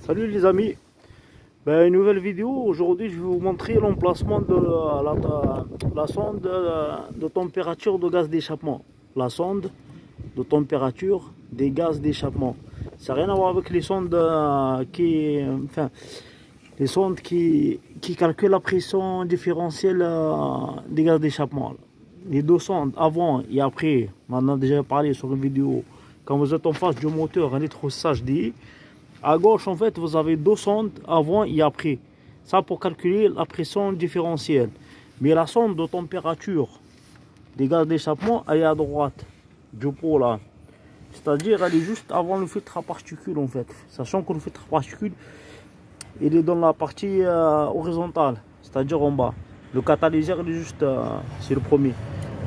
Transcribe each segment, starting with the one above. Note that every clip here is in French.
Salut les amis, une nouvelle vidéo. Aujourd'hui je vais vous montrer l'emplacement de la sonde de température de gaz d'échappement. La sonde de température des gaz d'échappement. Ça n'a rien à voir avec les sondes qui calculent la pression différentielle des gaz d'échappement. Les deux sondes avant et après, on en a déjà parlé sur une vidéo. Quand vous êtes en face du moteur, un électrolyse HDI, à gauche en fait vous avez deux sondes avant et après. Ça pour calculer la pression différentielle. Mais la sonde de température des gaz d'échappement, elle est à droite du pot là. C'est-à-dire elle est juste avant le filtre à particules en fait. Sachant que le filtre à particules, il est dans la partie horizontale, c'est-à-dire en bas. Le catalyseur il est juste, c'est le premier.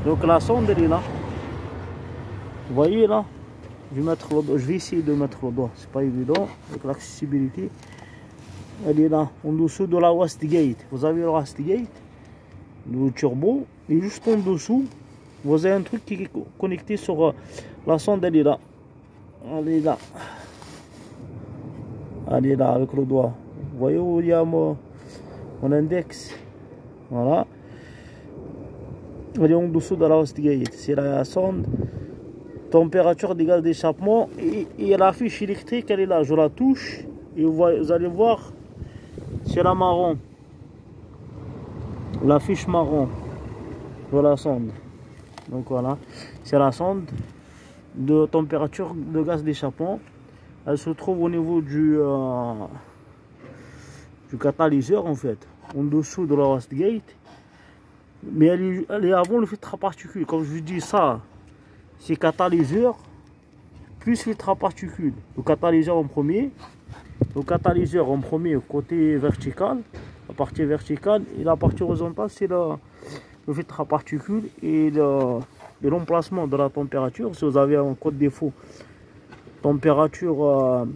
Donc la sonde elle est là. Vous voyez là, je vais essayer de mettre le doigt, c'est pas évident avec l'accessibilité. Elle est là, en dessous de la wastegate. Vous avez le wastegate, le turbo, et juste en dessous, vous avez un truc qui est connecté sur la sonde, elle est là. Elle est là. Elle est là avec le doigt. Vous voyez où il y a mon index. Voilà. Elle est en dessous de la wastegate. C'est la sonde température des gaz d'échappement et la fiche électrique elle est là. Je la touche et vous allez voir, c'est la marron, la fiche marron de la sonde. Donc voilà, c'est la sonde de température de gaz d'échappement. Elle se trouve au niveau du catalyseur en fait, en dessous de la wastegate, mais elle est avant le filtre à particules. Comme je vous dis, ça c'est catalyseur plus filtre à particules. Le catalyseur en premier côté vertical, la partie verticale, et la partie horizontale c'est le filtre à particules et l'emplacement de la température. Si vous avez un code défaut température,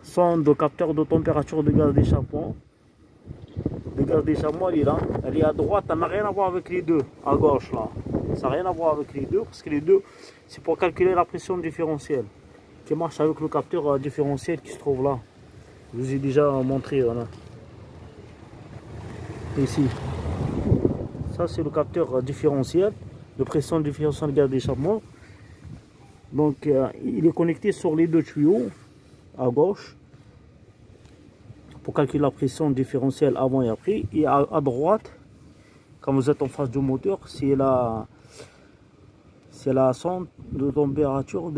sonde de capteur de température de gaz d'échappement. Le gaz d'échappement il est là, elle est à droite, elle n'a rien à voir avec les deux à gauche là. Ça n'a rien à voir avec les deux, parce que les deux c'est pour calculer la pression différentielle qui marche avec le capteur différentiel qui se trouve là. Je vous ai déjà montré, voilà. Ici, ça c'est le capteur différentiel de pression différentielle de gaz d'échappement. Donc il est connecté sur les deux tuyaux à gauche pour calculer la pression différentielle avant et après. Et à droite, quand vous êtes en face du moteur, c'est la sonde de température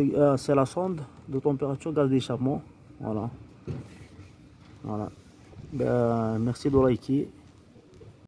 gaz d'échappement. Voilà. Merci de liker.